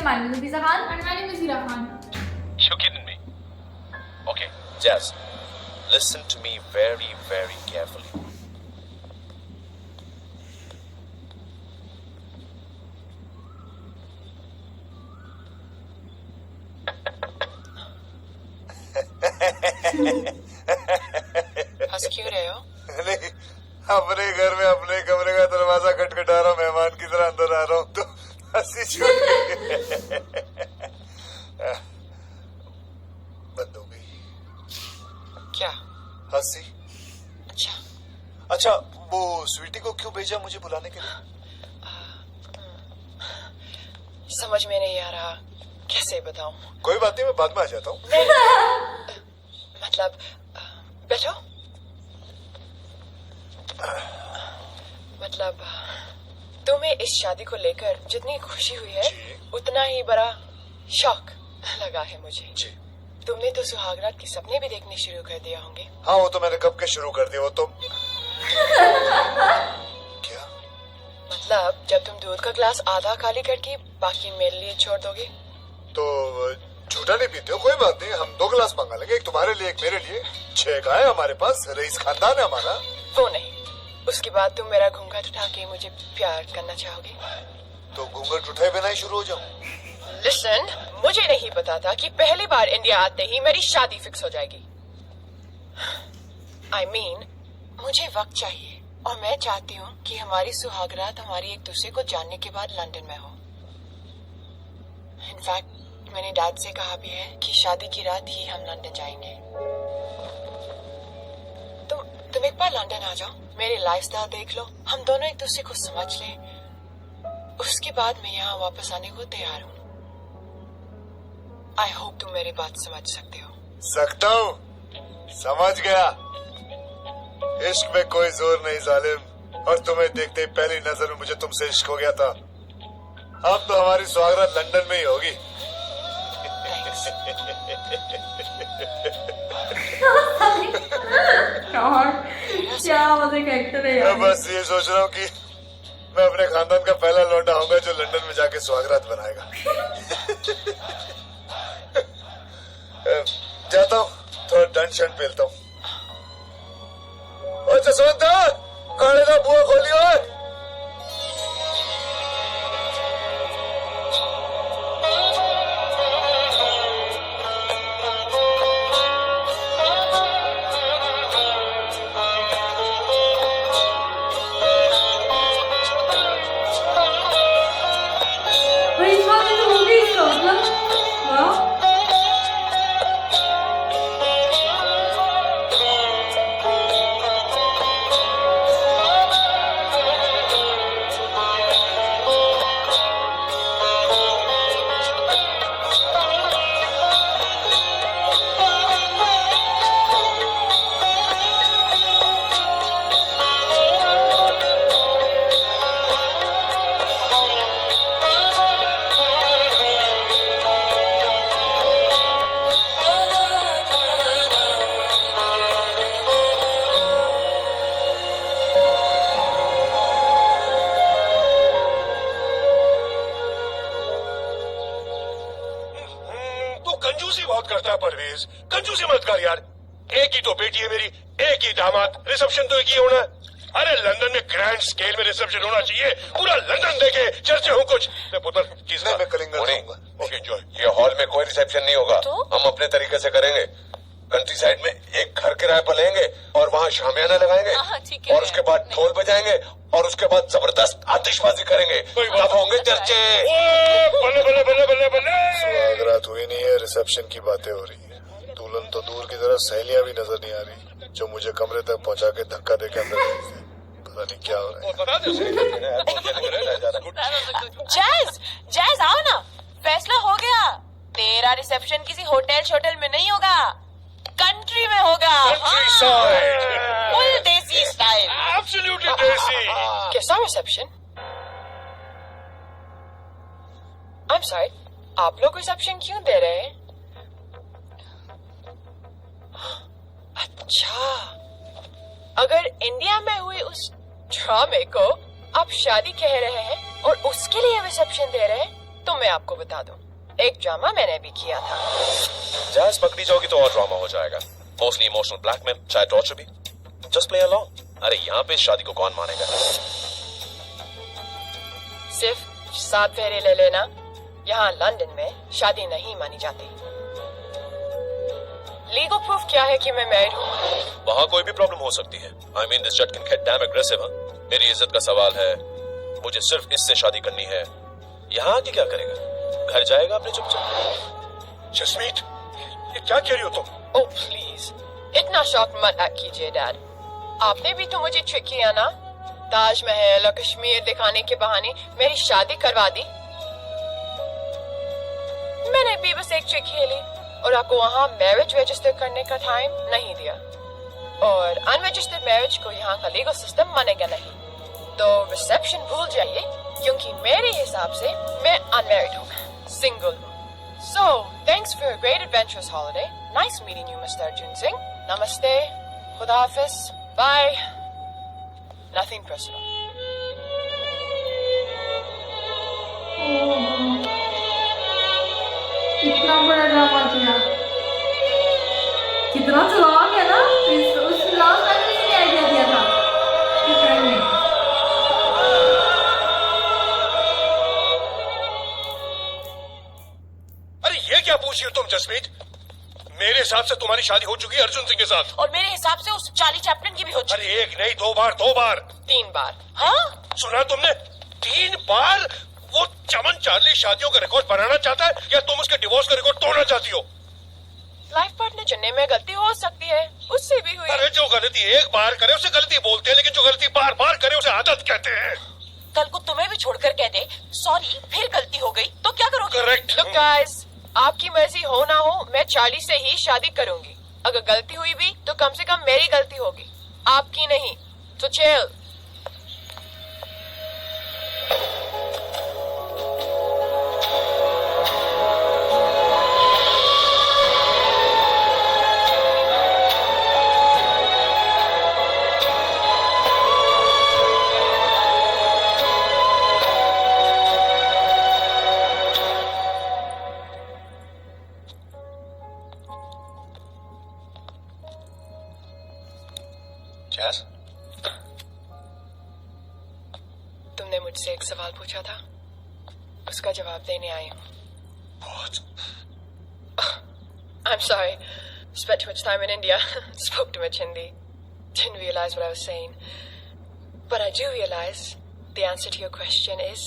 my name is Fiza Khan. And my name is Hira Khan. You kidding me? Okay, Jazz, listen to me very, very carefully. हंस क्यों रहे हो? नहीं, अपने घर में अपने कमरे का दरवाजा खटखटा रहा हूँ, मेहमान की तरह अंदर आ रहा हूँ तो हंसी छूट गई। बंद हो गई। क्या? हंसी। अच्छा, वो स्वीटी को क्यों भेजा मुझे बुलाने के लिए? समझ में नहीं आ रहा, कैसे बताऊं? कोई बात नहीं, मैं बाद में आ जाता हूँ। मतलब बैठो। मतलब तुम्हें इस शादी को लेकर जितनी खुशी हुई है उतना ही बड़ा शौक लगा है मुझे। जी। तुमने तो सुहागरात के सपने भी देखने शुरू कर दिए होंगे। हाँ, वो तो मैंने कब के शुरू कर दिया। वो तो क्या? मतलब जब तुम दूध का ग्लास आधा खाली करके बाकी मेरे लिए छोड़ दोगे? तो झूठा नहीं पीते हो? कोई बात नहीं, हम 2 गिलास मंगा लेंगे, एक तुम्हारे लिए एक मेरे लिए। 6 गाय हमारे पास, रईस खानदान है हमारा। वो नहीं, उसके बाद तुम मेरा घूंघट उठा के मुझे प्यार करना चाहोगे? तो घूंघट उठाए बिना ही शुरू हो जाओ। लिसन, मुझे नहीं पता था कि पहली बार इंडिया आते ही मेरी शादी फिक्स हो जाएगी। I mean, मुझे वक्त चाहिए और मैं चाहती हूँ कि हमारी सुहागरात हमारी एक दूसरे को जानने के बाद लंदन में हो। इनफैक्ट मैंने डैड से कहा भी है कि शादी की रात ही हम लंदन जाएंगे। तुम एक बार लंदन आ जाओ, मेरी लाइफस्टाइल देख लो, हम दोनों एक दूसरे को समझ लें। उसके बाद मैं यहाँ वापस आने को तैयार हूँ। आई होप तुम मेरी बात समझ सकते हो। सकता हूँ, समझ गया। इश्क में कोई जोर नहीं जालिम, और तुम्हें देखते ही पहली नजर में मुझे तुमसे इश्क हो गया था। अब तो हमारी सुहागरात लंदन में ही होगी। क्या मजे का एक्टर है मैं यार। बस ये सोच रहा हूँ कि मैं अपने खानदान का पहला लौंडा होऊंगा जो लंदन में जाके सुहागरात बनाएगा। जाता हूँ, थोड़ा डंड शंड पेलता हूँ। ओ जसवंत, काले का बुआ खोलियो। भाई इस बात में तो हो गई इसका मतलब। वाह। तू कंजूसी बहुत करता है परवेज, कंजूसी मत कर यार। एक ही तो बेटी है मेरी, एक ही दामाद, रिसेप्शन तो एक ही होना। अरे लंदन में ग्रैंड स्केल में रिसेप्शन होना चाहिए, पूरा लंदन देखे, चर्चे हो कुछ। पुत्र किस नहीं, मैं कलिंगर नहीं, दूंगा। Okay enjoy. ये हॉल में कोई रिसेप्शन नहीं होगा। तो? हम अपने तरीके से करेंगे। कंट्री साइड में एक घर किराए पर लेंगे और वहाँ शामियाना लगाएंगे, ठीक है। और उसके बाद ढोल बजाएंगे और उसके बाद जबरदस्त आतिशबाजी करेंगे। तब होंगे चर्चे। बल्ले बल्ले बल्ले बल्ले बल्ले। सुहागरात हुई नहीं है, रिसेप्शन की बातें हो रही है। दुल्हन तो दूर की तरह सहेलियां भी नजर नहीं आ रही, जो मुझे कमरे तक पहुंचा के धक्का देके अंदर भेज दे। पता नहीं क्या हो रहा है। बता दे जैज, जैज आओ ना, फैसला हो गया। तेरा रिसेप्शन किसी होटल शोटल में नहीं होगा, कंट्री में होगा। फुल देसी स्टाइल। एब्सोल्युटली देसी। कैसा रिसेप्शन? आई एम सॉरी, आप लोग रिसेप्शन क्यों दे रहे हैं? अच्छा, अगर इंडिया में हुए उस ड्रामे को आप शादी कह रहे हैं और उसके लिए रिसेप्शन दे रहे हैं, तो मैं आपको बता दूं, एक ड्रामा मैंने भी किया था। जैज पकड़ी जाओगी तो और ड्रामा हो जाएगा, मोस्टली इमोशनल ब्लैकमेल, चाहे टॉर्चर भी। Just play along. अरे यहाँ पे इस शादी को कौन मानेगा? सिर्फ 7 फेरे ले लेना, यहाँ लंदन में शादी नहीं मानी जाती। लीगल प्रूफ क्या है कि मैं मैरिड हूँ? वहाँ कोई भी प्रॉब्लम हो सकती है। I mean, this judge can get damn aggressive, हाँ? मेरी इज्जत का सवाल है, मुझे सिर्फ इससे शादी करनी है। यहाँ आके क्या करेगा? घर जाएगा अपने चुपचाप। जसमीत, ये क्या कह रही हो तुम? ओह प्लीज, इतना शौक मत कीजिए डैड। आपने भी तो मुझे ट्रिक किया ना, ताजमहल और कश्मीर दिखाने के बहाने मेरी शादी करवा दी। मैंने भी बस एक ट्रिक खेली और आपको वहाँ मैरिज रजिस्टर करने का टाइम नहीं दिया, और अनरजिस्टर्ड मैरिज को यहाँ का लीगल सिस्टम मानेगा नहीं। तो रिसेप्शन भूल जाइए, क्योंकि मेरे हिसाब से मैं अनमैरिड हूँ, सिंगल हूँ। So, thanks for a great adventurous holiday. Nice meeting you, Mr. Arjun Singh. Namaste. Khuda Hafiz. Bye. Nothing personal. कितना बड़ा ड्रामा किया, कितना चालाक है ना। उस लास्ट टाइम इसने आइडिया दिया था कि फ्रेंड ने। अरे ये क्या पूछ रही हो तुम जसमीत? मेरे हिसाब से तुम्हारी शादी हो चुकी है अर्जुन सिंह के साथ। और मेरे हिसाब से उस चार्ली चैपलिन की भी हो चुकी। अरे एक नहीं, 2 बार, 2 बार, 3 बार। हाँ, सुना तुमने? 3 बार? वो चमन चार्ली शादियों का रिकॉर्ड बनाना चाहता है या तुम उसके डिवोर्स का रिकॉर्ड तोड़ना चाहती हो? लाइफ पार्टनर चुनने में गलती हो सकती है, उससे भी हुई। अरे जो गलती एक बार करे उसे गलती बोलते हैं, लेकिन जो गलती बार बार करे उसे आदत कहते हैं। कल को तुम्हें भी छोड़कर कह दे सॉरी, फिर गलती हो गई तो क्या करोगे? करेक्ट। Look guys, आपकी मर्जी हो ना हो, मैं चार्ली से ही शादी करूंगी। अगर गलती हुई भी तो कम से कम मेरी गलती होगी, आपकी नहीं। तो चिल। जैज, तुमने मुझसे एक सवाल पूछा था, उसका जवाब देने आई हूँ। I'm sorry. Spent too much time in India. Spoke too much Hindi. Didn't realize what I was saying. But I do realize the answer to your question is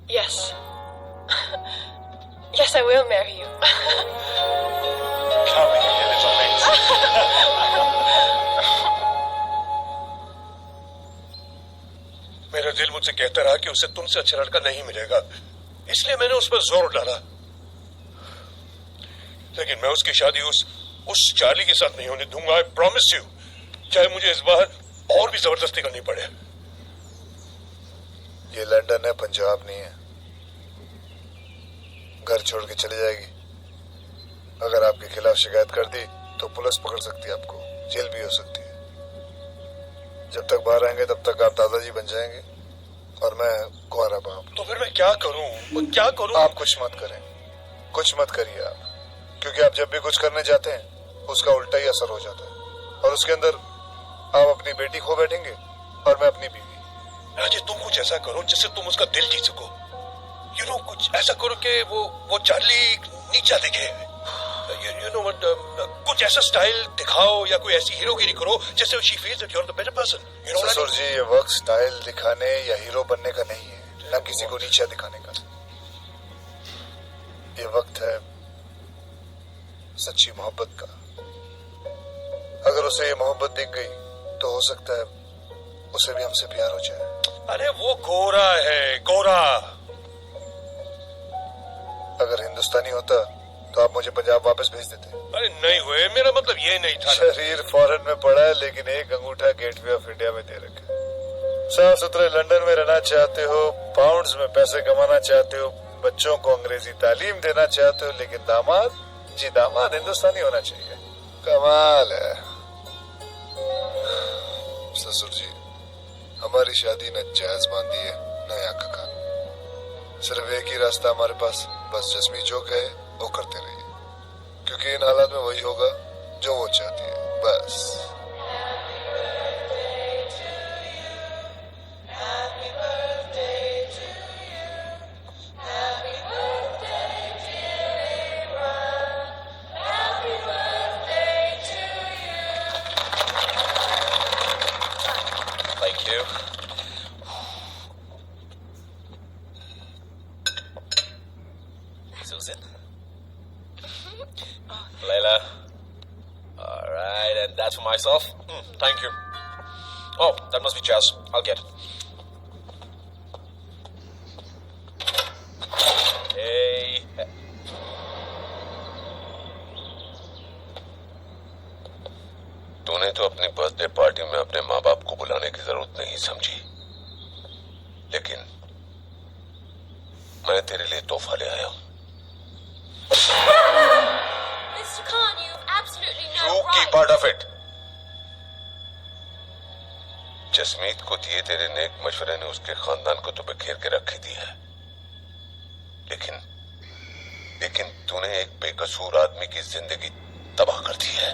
yes. Yes, I will marry you. Come here, little mate. मेरा दिल मुझसे कहता रहा कि उसे तुमसे अच्छा लड़का नहीं मिलेगा, इसलिए मैंने उस पर जोर डाला। लेकिन मैं उसकी शादी उस चार्ली के साथ नहीं होने दूंगा। आई प्रॉमिस यू, चाहे मुझे इस बार और भी जबरदस्ती करनी पड़े। ये लंदन है, पंजाब नहीं है। घर छोड़ के चली जाएगी। अगर आपके खिलाफ शिकायत कर दी तो पुलिस पकड़ सकती है आपको, जेल भी हो सकती है। जब तक बाहर आएंगे तब तक आप दादाजी बन जाएंगे और मैं कुंवारा बाप। तो फिर मैं क्या करूं? क्या करूं? आप कुछ मत करें, कुछ मत करिए आप, क्योंकि आप जब भी कुछ करने जाते हैं उसका उल्टा ही असर हो जाता है, और उसके अंदर आप अपनी बेटी खो बैठेंगे और मैं अपनी बीवी। राजे, तुम कुछ ऐसा करो जिससे तुम उसका दिल जीत सको। यू नो, कुछ ऐसा करो कि वो चार्ली नीचा दिखे। You know what, कुछ ऐसा स्टाइल दिखाओ या कोई ऐसी हीरोगिरी करो जिससे she feels that you're the better person. You know what I ससुर mean? जी, ये वक्त स्टाइल दिखाने या हीरो बनने का नहीं है, ना किसी को नीचा दिखाने का। ये वक्त है सच्ची मोहब्बत का। अगर उसे ये मोहब्बत दिख गई तो हो सकता है उसे भी हमसे प्यार हो जाए। अरे वो गोरा है, गोरा। अगर हिंदुस्तानी होता तो आप मुझे पंजाब वापस भेज देते। अरे नहीं हुए, मेरा मतलब ये नहीं था। शरीर फॉरेन में पड़ा है, लेकिन एक अंगूठा गेटवे ऑफ इंडिया में दे रखा है। साफ सुथरे लंदन में रहना चाहते हो, पाउंड्स में पैसे कमाना चाहते हो, बच्चों को अंग्रेजी तालीम देना चाहते हो, लेकिन दामाद हिंदुस्तानी होना चाहिए। कमाल है ससुर जी, हमारी शादी न जायज बांधी है न यहाँ का कानून। सिर्फ एक ही रास्ता हमारे पास, बस जस्मीत जो कहे वो करते रहिए, क्योंकि इन हालात में वही होगा जो वो चाहती है, बस। Thank you. Susan? Layla? Alright, and that's for myself. Thank you. Oh, that must be Jazz. I'll get it. Hey. तूने तो अपनी बर्थडे पार्टी में अपने माँ बाप को बुलाने की जरूरत नहीं समझी, लेकिन मैं तेरे लिए तोहफा ले आया हूँ। Mr. Khan, you have absolutely no You keep right. out of it. Jasmeet को दिए तेरे नेक मशवरे ने उसके खानदान को तो बिखेर के रख ही दिया है, लेकिन तूने एक बेकसूर आदमी की जिंदगी तबाह कर दी है।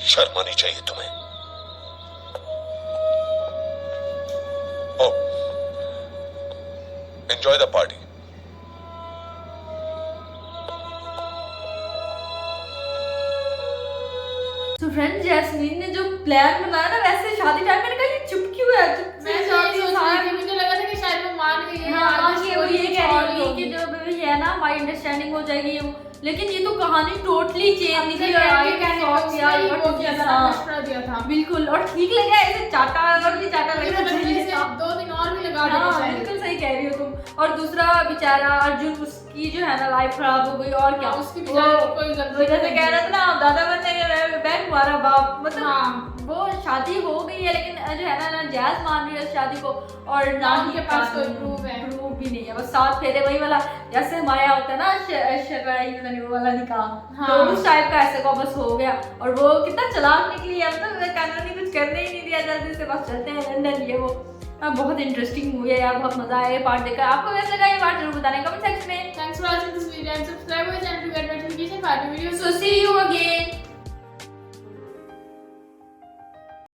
शर्म आनी चाहिए तुम्हें। ओ, एंजॉय द पार्टी। तो फ्रेंड, जैस्मीन ने जो प्लान बनाया ना, वैसे शादी टाइम मैंने कहा ये चुप क्यों है, चुप मैं से शादी शादी सोच रही थी, मुझे लगा था कि शायद वो मान गई है। हाँ, आगे ये वो ये कुछ कह और रही थी कि होगी। जो भी है ना हमारी अंडरस्टैंडिंग हो जाएगी, लेकिन ये तो कहानी टोटली चेंज निकली। यार और ये कहने सॉफ्ट को यार, सही what हो is गया this? था, हाँ, मशवरा दिया था। बिल्कुल, और ठीक लगा ऐसे चाटा और भी चाटा मुझे लगा लगता है इसे 2 दिन और भी लगा देना हाँ, चाहिए। बिल्कुल सही कह रही हो तुम। और दूसरा बेचारा अर्जुन, उसकी जो है ना लाइफ खराब हो गई, और क्या उसकी बेचारे की कोई गलती वो जैसे नहीं कह रहा था ना, दादा बनने के बैग हमारा बाप, मतलब हाँ। वो शादी हो गई है, लेकिन जो है ना जैज मान रही है उस शादी को, और ना ना ही उनके पास कोई कानून- proof है। proof भी नहीं है, बस 7 फेरे वही वाला, जैसे हमारे यहाँ होता है ना शरई पता नहीं वो वाला निकाह, हाँ। तो उस टाइप का ऐसे को बस हो गया। और वो कितना चालाक निकली है, मतलब कानूनी कुछ करने ही नहीं दिया, जल्दी से बस चलते हैं लंदन, ये वो। बहुत इंटरेस्टिंग मूवी है यार, बहुत मजा आया ये पार्ट देखकर। आपको कैसा लगा ये पार्ट जरूर बताने कमेंट सेक्शन में। Thanks for watching this video and subscribe our channel to get notification for new videos. So see you again.